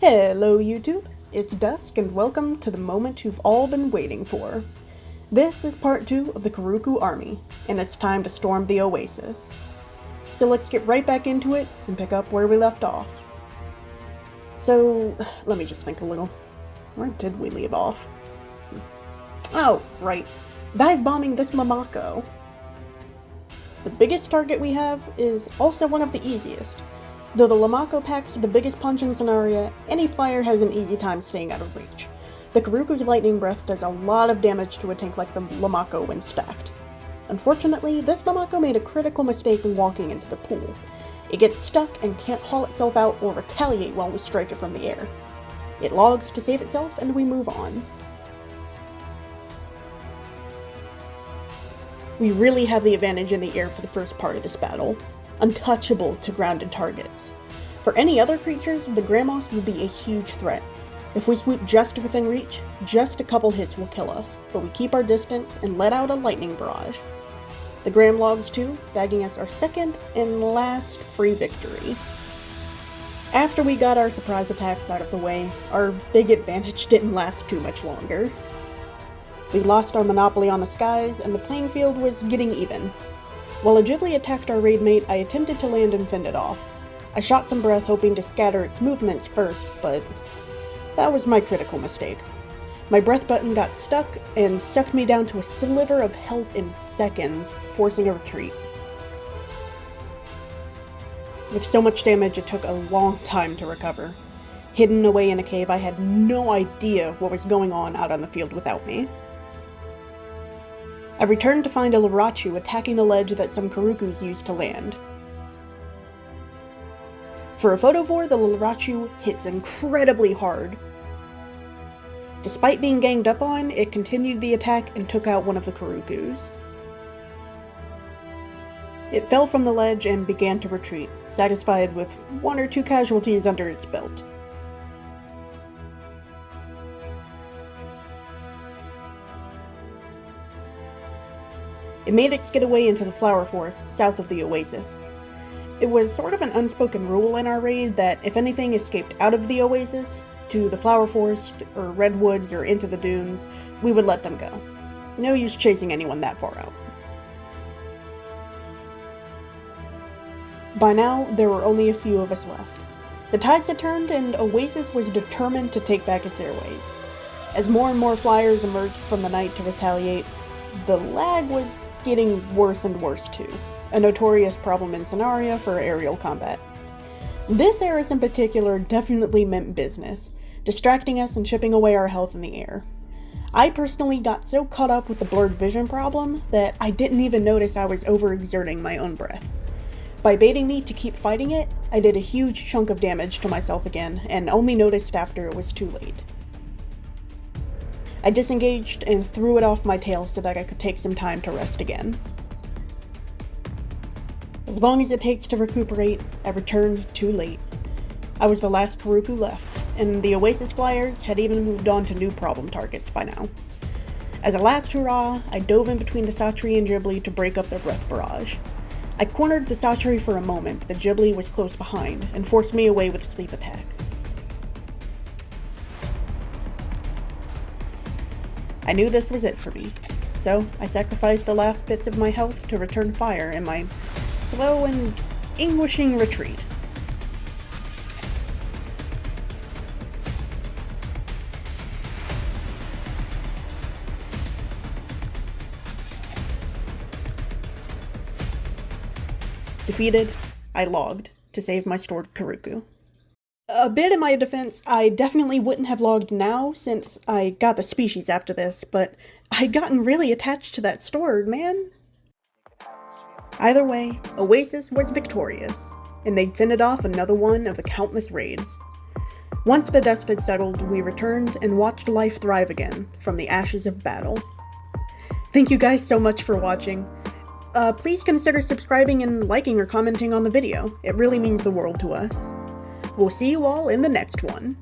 Hello YouTube, it's Dusk and welcome to the moment you've all been waiting for. This is part 2 of the KERUKU army, and it's time to storm the oasis. So let's get right back into it and pick up where we left off. So, let me just think a little. Where did we leave off? Oh, right. Dive bombing this Lamako. The biggest target we have is also one of the easiest. Though the Lamako packs the biggest punch in Sonaria, any flyer has an easy time staying out of reach. The KERUKU's lightning breath does a lot of damage to a tank like the Lamako when stacked. Unfortunately, this Lamako made a critical mistake in walking into the pool. It gets stuck and can't haul itself out or retaliate while we strike it from the air. It logs to save itself and we move on. We really have the advantage in the air for the first part of this battle. Untouchable to grounded targets. For any other creatures, the Gramos will be a huge threat. If we swoop just within reach, just a couple hits will kill us, but we keep our distance and let out a lightning barrage. The Gram logs too, bagging us our second and last free victory. After we got our surprise attacks out of the way, our big advantage didn't last too much longer. We lost our monopoly on the skies, and the playing field was getting even. While a Ghibli attacked our raid mate, I attempted to land and fend it off. I shot some breath hoping to scatter its movements first, but that was my critical mistake. My breath button got stuck and sucked me down to a sliver of health in seconds, forcing a retreat. With so much damage, it took a long time to recover. Hidden away in a cave, I had no idea what was going on out on the field without me. I returned to find a Larachu attacking the ledge that some KERUKUs used to land. For a photovore, the Larachu hits incredibly hard. Despite being ganged up on, it continued the attack and took out one of the KERUKUs. It fell from the ledge and began to retreat, satisfied with 1 or 2 casualties under its belt. It made its getaway into the flower forest south of the oasis. It was sort of an unspoken rule in our raid that if anything escaped out of the oasis, to the flower forest, or redwoods, or into the dunes, we would let them go. No use chasing anyone that far out. By now, there were only a few of us left. The tides had turned, and Oasis was determined to take back its airways. As more and more flyers emerged from the night to retaliate, the lag was getting worse and worse too, a notorious problem in Sonaria for aerial combat. This Eris in particular definitely meant business, distracting us and chipping away our health in the air. I personally got so caught up with the blurred vision problem that I didn't even notice I was overexerting my own breath. By baiting me to keep fighting it, I did a huge chunk of damage to myself again, and only noticed after it was too late. I disengaged and threw it off my tail so that I could take some time to rest again. As long as it takes to recuperate, I returned too late. I was the last KERUKU left, and the Oasis flyers had even moved on to new problem targets by now. As a last hurrah, I dove in between the Satri and Ghibli to break up their breath barrage. I cornered the Satri for a moment, but the Ghibli was close behind, and forced me away with a sleep attack. I knew this was it for me, so I sacrificed the last bits of my health to return fire in my slow and anguishing retreat. Defeated, I logged to save my stored KERUKU. A bit in my defense, I definitely wouldn't have logged now since I got the species after this, but I'd gotten really attached to that stored, man. Either way, Oasis was victorious, and they'd fended off another one of the countless raids. Once the dust had settled, we returned and watched life thrive again from the ashes of battle. Thank you guys so much for watching. Please consider subscribing and liking or commenting on the video. It really means the world to us. We'll see you all in the next one.